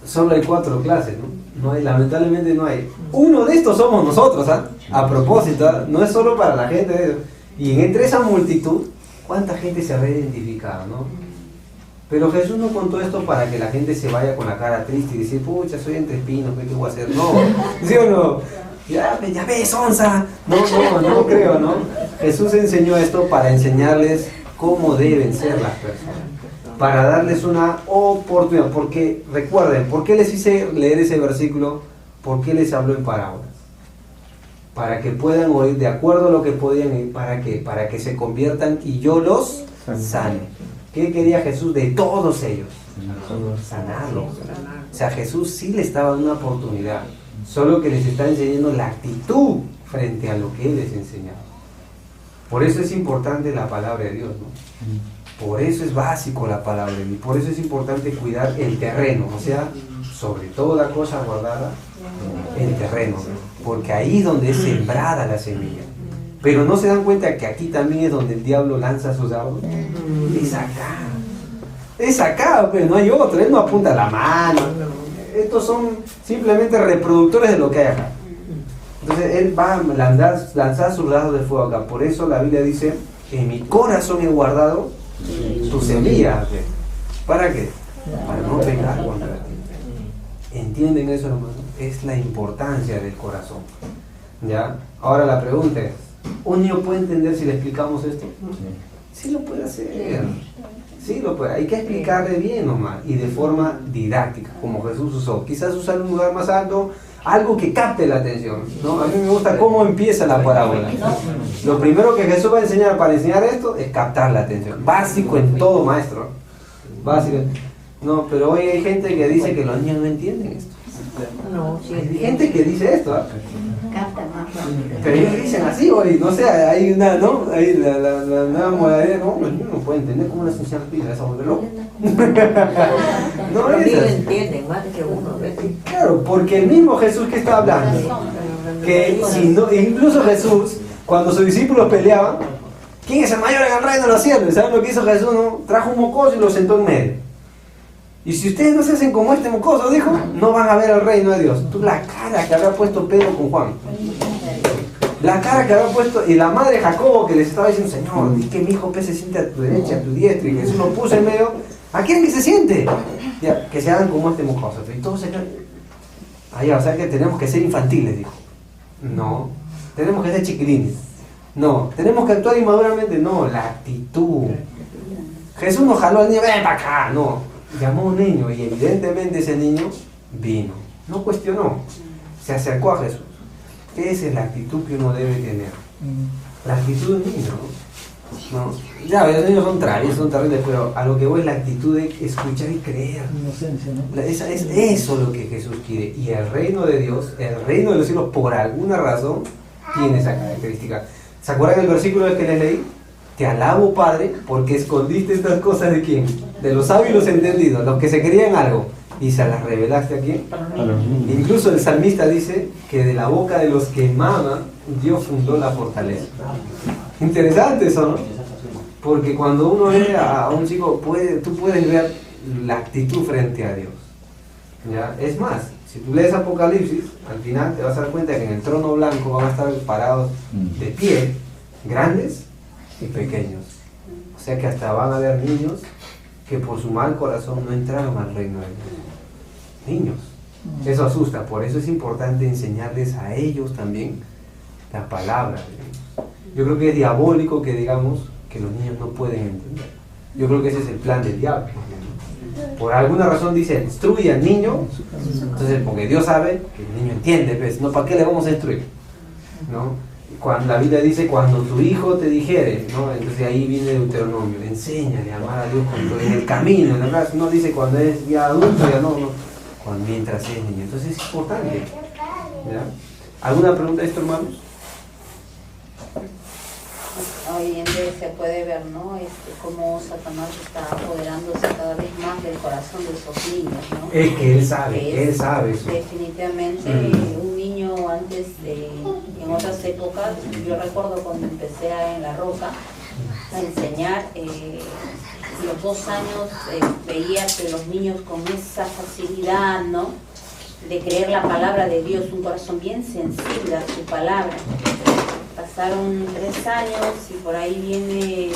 Speaker 1: Solo hay 4 clases, ¿no? No hay, lamentablemente no hay. Uno de estos somos nosotros, ¿ah? A propósito, ¿ah? No es solo para la gente. Y entre esa multitud, ¿cuánta gente se habrá identificado, no? Pero Jesús no contó esto para que la gente se vaya con la cara triste y decir, pucha, soy entre espinos, ¿qué voy a hacer? No, ¿sí o no? Ya ves, onza. No creo, ¿no? Jesús enseñó esto para enseñarles cómo deben ser las personas, para darles una oportunidad. Porque recuerden, ¿por qué les hice leer ese versículo? ¿Por qué les habló en parábolas? Para que puedan oír de acuerdo a lo que podían oír. ¿Para qué? Para que se conviertan y yo los sane. ¿Qué quería Jesús de todos ellos? Sanarlos. O sea, Jesús sí les estaba dando una oportunidad, solo que les está enseñando la actitud frente a lo que Él les enseñaba. Por eso es importante la palabra de Dios, ¿no? Por eso es básico la palabra de Dios. Por eso es importante cuidar el terreno, o sea, sobre toda cosa guardada, el terreno, ¿no? Porque ahí es donde es sembrada la semilla. Pero no se dan cuenta que aquí también es donde el diablo lanza sus dardos. Es acá, pero no hay otro. Él no apunta la mano. Estos son simplemente reproductores de lo que hay acá. Entonces él va a lanzar sus dardos de fuego acá. Por eso la Biblia dice, en mi corazón he guardado tu semilla. ¿Para qué? Para no pecar contra ti. ¿Entienden eso, hermano? Es la importancia del corazón. ¿Ya? Ahora la pregunta es, ¿un niño puede entender si le explicamos esto? Sí lo puede hacer. Sí lo puede. Hay que explicarle bien nomás y de forma didáctica, como Jesús usó. Quizás usar un lugar más alto, algo que capte la atención, ¿no? A mí me gusta cómo empieza la parábola. Lo primero que Jesús va a enseñar para enseñar esto es captar la atención. Básico en todo, maestro. Básico. No, pero hoy hay gente que dice que los niños no entienden esto.
Speaker 3: No, sí,
Speaker 1: Hay gente que dice esto, ¿ah?
Speaker 7: Capta más rápido.
Speaker 1: Pero ellos dicen así hoy, no sé, hay una, ¿no? Hay la nueva modalidad, no, los niños no pueden entender cómo les funciona la pila, esa vuelve loco. No
Speaker 3: Los
Speaker 1: es
Speaker 3: niños
Speaker 1: así.
Speaker 3: entienden más que uno, ¿ves?
Speaker 1: Claro, porque el mismo Jesús que está hablando, que si no, incluso Jesús, cuando sus discípulos peleaban, ¿quién es el mayor en el reino de los cielos? ¿Saben lo que hizo Jesús? No? Trajo un mocoso y lo sentó en medio. Y si ustedes no se hacen como este mocoso, dijo, no van a ver el reino de Dios. Tú la cara que había puesto Pedro con Juan. La cara que había puesto, y la madre de Jacobo que les estaba diciendo, Señor, di que mi hijo se siente a tu derecha, a tu diestra, y Jesús lo puso en medio. ¿A quién que se siente? Ya, que se hagan como este mocoso. Y todos se quedan. O sea que tenemos que ser infantiles, dijo. No. Tenemos que ser chiquilines. No. Tenemos que actuar inmaduramente. No. La actitud. Jesús no jaló al niño, ven para acá. No. Llamó a un niño y evidentemente ese niño vino. No cuestionó. Se acercó a Jesús. Esa es la actitud que uno debe tener. La actitud de un niño, ¿no? Ya, los niños son traviesos, son terribles, pero a lo que voy es la actitud de escuchar y creer.
Speaker 6: Inocencia, ¿no?
Speaker 1: Es eso lo que Jesús quiere. Y el reino de Dios, el reino de los cielos, por alguna razón, tiene esa característica. ¿Se acuerdan el versículo que les leí? Te alabo, Padre, porque escondiste estas cosas ¿de quién? De los sabios y los entendidos, los que se creían algo. Y se las revelaste a quién.
Speaker 6: A los niños.
Speaker 1: Incluso el salmista dice que de la boca de los que maman, Dios fundó la fortaleza. Interesante eso, ¿no? Porque cuando uno ve a un chico, tú puedes ver la actitud frente a Dios. ¿Ya? Es más, si tú lees Apocalipsis, al final te vas a dar cuenta que en el trono blanco van a estar parados de pie, grandes y pequeños. O sea que hasta van a haber niños que por su mal corazón no entraron al reino de Dios. Niños. Eso asusta, por eso es importante enseñarles a ellos también la palabra de Dios. Yo creo que es diabólico que digamos que los niños no pueden entender. Yo creo que ese es el plan del diablo. Por alguna razón dice, destruye al niño, entonces porque Dios sabe que el niño entiende, pues, ¿no? ¿Para qué le vamos a destruir? ¿No? Cuando la Biblia dice, cuando tu hijo te dijere, ¿no? Entonces ahí viene Deuteronomio, enséñale a amar a Dios en el camino, en la verdad, no dice cuando es ya adulto, ya no, mientras es niño. Entonces es importante. ¿Ya? ¿Alguna pregunta de esto, hermanos?
Speaker 5: Hoy en día se puede ver, ¿no? Cómo Satanás está apoderándose cada vez más del corazón de esos niños, ¿no?
Speaker 1: Es que él sabe eso.
Speaker 5: Definitivamente, un niño antes en otras épocas, yo recuerdo cuando empecé en La Roca a enseñar, los 2 años veía que los niños con esa facilidad, ¿no? De creer la palabra de Dios, un corazón bien sensible a su palabra. Pasaron 3 años y por ahí viene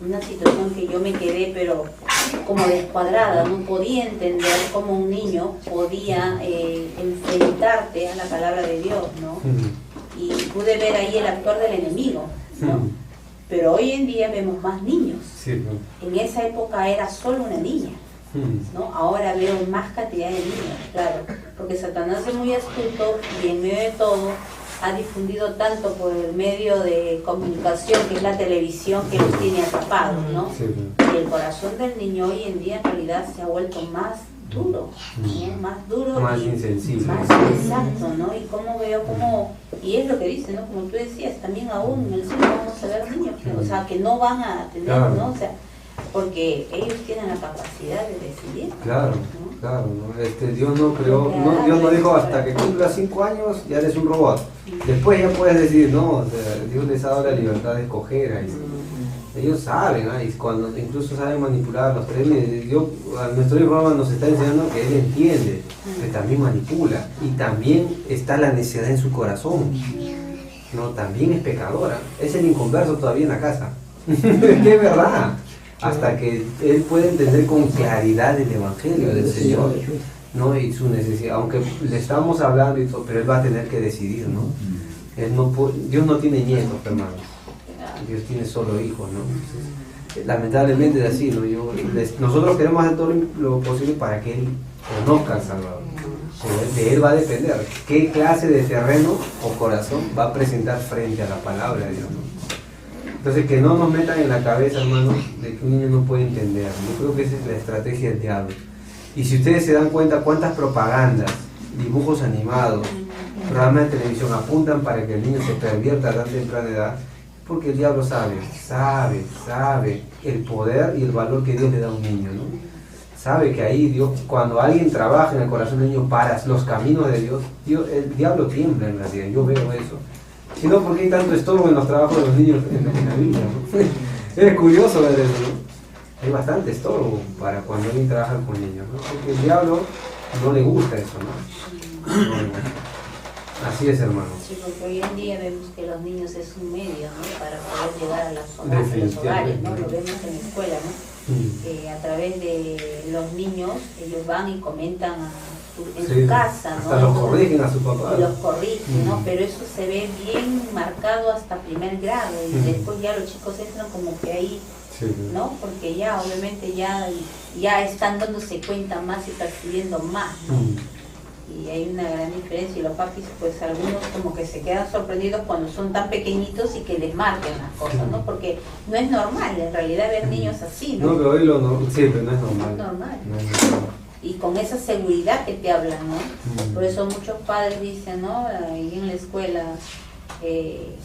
Speaker 5: una situación que yo me quedé pero como descuadrada, no podía entender cómo un niño podía enfrentarte a la palabra de Dios, ¿no? Y pude ver ahí el actor del enemigo, ¿no? Pero hoy en día vemos más niños. En esa época era solo una niña, ¿no? Ahora veo más cantidad de niños, claro, porque Satanás es muy astuto y en medio de todo ha difundido tanto por el medio de comunicación que es la televisión que los tiene atrapados, ¿no? Y el corazón del niño hoy en día en realidad se ha vuelto más duro, ¿no? Más duro,
Speaker 1: más insensible,
Speaker 5: más exacto, ¿no? Y cómo veo cómo, y es lo que dice, ¿no? Como tú decías, también aún en el cielo vamos a ver niños, o sea, que no van a tener, ¿no? O sea, porque ellos tienen la capacidad de decidir.
Speaker 1: Claro, ¿no? Claro, ¿no? Dios no creó, Dios no dijo hasta que cumpla 5 años ya eres un robot. Después ya puedes decir, no, o sea, Dios les ha dado la libertad de escoger. Ahí. Ellos saben, y cuando incluso saben manipular los premios. Nuestro hijo nos está enseñando que él entiende, que también manipula y también está la necedad en su corazón. No, también es pecadora. Es el inconverso todavía en la casa. Es que es verdad. Hasta que él puede entender con claridad el evangelio del Señor, ¿no? Y su necesidad, aunque le estamos hablando y todo, pero él va a tener que decidir, ¿no? Dios no tiene nietos, hermanos. Dios tiene solo hijos, ¿no? Entonces, lamentablemente es así, ¿no? Nosotros queremos hacer todo lo posible para que él conozca al Salvador. De él va a depender qué clase de terreno o corazón va a presentar frente a la palabra de Dios, ¿no? Entonces, que no nos metan en la cabeza, hermanos, de que un niño no puede entender. Yo creo que esa es la estrategia del diablo. Y si ustedes se dan cuenta cuántas propagandas, dibujos animados, programas de televisión apuntan para que el niño se pervierta a tan temprana edad, porque el diablo sabe el poder y el valor que Dios le da a un niño, ¿no? Sabe que ahí Dios, cuando alguien trabaja en el corazón del niño para los caminos de Dios, el diablo tiembla en realidad. Yo veo eso. Si no, ¿por qué hay tanto estorbo en los trabajos de los niños en la Biblia, ¿no? Es curioso ver eso, ¿no? Hay bastante estorbo para cuando alguien trabaja con niños, ¿no? Porque el diablo no le gusta eso, ¿no? No le gusta. Así es, hermano.
Speaker 5: Sí, porque hoy en día vemos que los niños es un medio, ¿no? Para poder llegar a los hogares, ¿no? Lo vemos en la escuela, ¿no? A través de los niños, ellos van y comentan en su casa, ¿no?
Speaker 1: Hasta los corrigen a su papá.
Speaker 5: Y los corrigen, ¿no? Pero eso se ve bien marcado hasta primer grado y después ya los chicos entran como que ahí, ¿no? Porque ya obviamente ya están dándose cuenta más y percibiendo más, ¿no? Y hay una gran diferencia y los papis, pues algunos como que se quedan sorprendidos cuando son tan pequeñitos y que les marquen las cosas, ¿no? Porque no es normal en realidad ver niños así, ¿no?
Speaker 1: No, pero hoy pero no es normal.
Speaker 5: No es normal. No es normal. Y con esa seguridad que te hablan, ¿no? Por eso muchos padres dicen, ¿no? Ahí en la escuela, que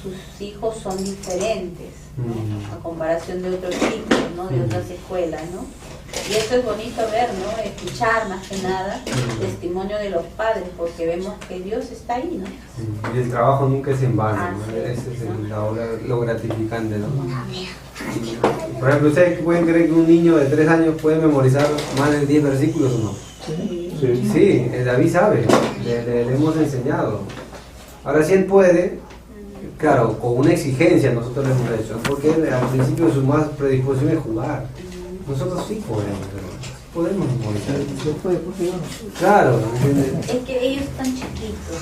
Speaker 5: sus hijos son diferentes, ¿no? A comparación de otros chicos, ¿no? De otras escuelas, ¿no? Y esto es bonito ver, ¿no? Escuchar más que nada el testimonio de los padres, porque vemos que Dios está ahí, ¿no?
Speaker 1: Y el trabajo nunca es en vano, ¿no?
Speaker 5: Sí,
Speaker 1: Ese es
Speaker 5: ¿no?
Speaker 1: lo gratificante, ¿no? Y, por ejemplo, ¿ustedes pueden creer que un niño de 3 años puede memorizar más de 10 versículos o no? Sí, David sabe, le hemos enseñado. Ahora, si él puede, claro, con una exigencia nosotros le hemos hecho, porque él, al principio su más predisposición es jugar. Nosotros sí podemos memorizar. Claro, ¿entiendes?
Speaker 5: Es que ellos están chiquitos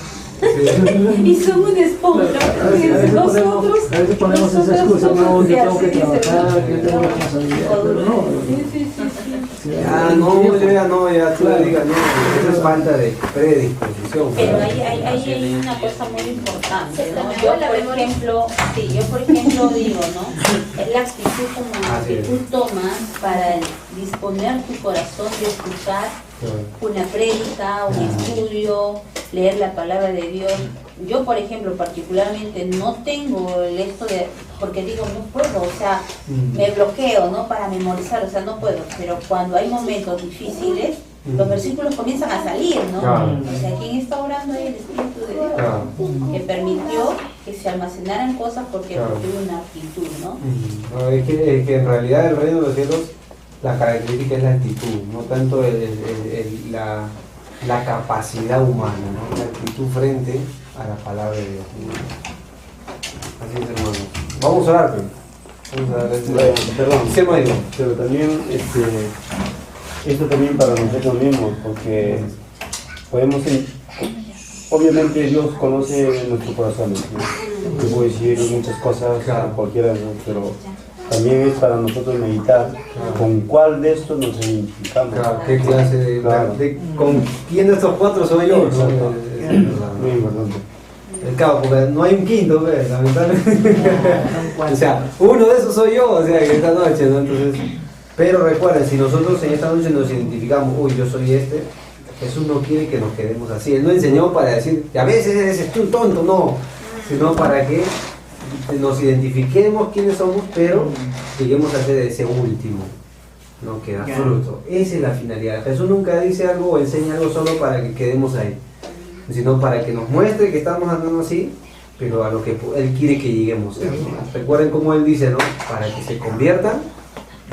Speaker 5: y son una esponja. Nosotros
Speaker 3: a veces ponemos esa excusa, no, yo tengo que trabajar, yo tengo responsabilidad, pero no.
Speaker 1: Ya tú le digas, no, eso es falta de predisposición.
Speaker 5: Pero hay una cosa muy importante, ¿no? Yo por ejemplo digo, ¿no? Es la actitud como que tú tomas para disponer tu corazón de escuchar una prédica, un estudio, leer la palabra de Dios. Yo, por ejemplo, particularmente no tengo esto de, porque digo, no puedo, o sea, me bloqueo, ¿no? Para memorizar, o sea, no puedo. Pero cuando hay momentos difíciles, los versículos comienzan a salir, ¿no? O sea, ¿quién está orando ahí? El Espíritu de Dios, que permitió que se almacenaran cosas porque tuvo una actitud, ¿no?
Speaker 1: No, es que en realidad el reino de los cielos, la característica es la actitud, no tanto la capacidad humana, ¿no? La actitud frente a la palabra de Dios. Así es, hermano. Vamos a orar, perdón,
Speaker 2: pero también esto también para nosotros mismos, porque podemos obviamente Dios conoce nuestros corazones, ¿no? Yo puedo decir muchas cosas a cualquiera, ¿no? Pero también es para nosotros meditar con cuál de estos nos identificamos.
Speaker 1: ¿Qué clase con quién de estos 4 soy yo?
Speaker 2: Muy importante.
Speaker 1: El cabo, porque no hay un quinto, ¿ves? Lamentablemente. O sea, uno de esos soy yo, o sea, que esta noche, ¿no? Entonces, pero recuerden, si nosotros en esta noche nos identificamos, uy, yo soy este, Jesús no quiere que nos quedemos así. Él no enseñó para decir, a veces eres tú tonto, no, sino para que nos identifiquemos quiénes somos, pero lleguemos a ser ese último, ¿no? Que da fruto. Esa es la finalidad. Jesús nunca dice algo o enseña algo solo para que quedemos ahí, sino para que nos muestre que estamos andando así, pero a lo que Él quiere que lleguemos a ser, ¿no? Recuerden cómo Él dice, ¿no? Para que se conviertan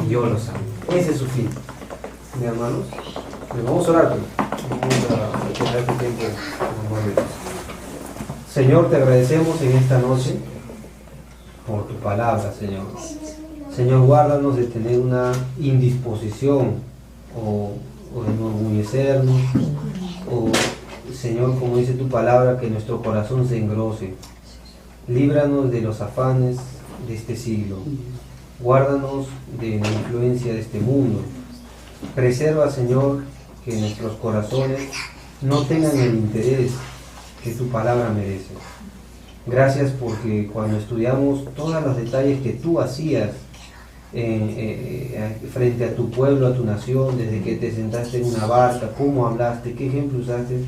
Speaker 1: y yo los amo. Ese es su fin. Mis hermanos, vamos a orar, vamos a tener este tiempo. Señor, te agradecemos en esta noche por tu palabra, Señor. Señor, guárdanos de tener una indisposición o de enorgullecernos, o Señor, como dice tu palabra, que nuestro corazón se engrose. Líbranos de los afanes de este siglo. Guárdanos de la influencia de este mundo. Preserva, Señor, que nuestros corazones no tengan el interés que tu palabra merece. Gracias porque cuando estudiamos todos los detalles que tú hacías frente a tu pueblo, a tu nación, desde que te sentaste en una barca, cómo hablaste, qué ejemplo usaste,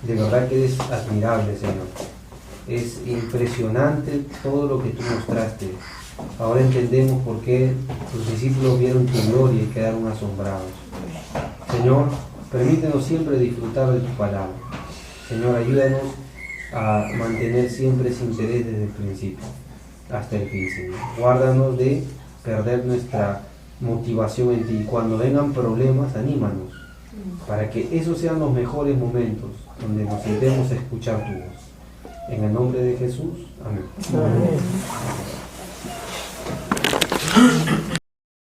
Speaker 1: de verdad que es admirable, Señor. Es impresionante todo lo que tú mostraste. Ahora entendemos por qué tus discípulos vieron tu gloria y quedaron asombrados. Señor, permítenos siempre disfrutar de tu palabra. Señor, ayúdanos a mantener siempre ese interés desde el principio hasta el fin, Señor. Guárdanos de perder nuestra motivación en ti. Y cuando vengan problemas, anímanos, para que esos sean los mejores momentos donde nos sentemos a escuchar tu voz. En el nombre de Jesús, amén.
Speaker 3: Amén.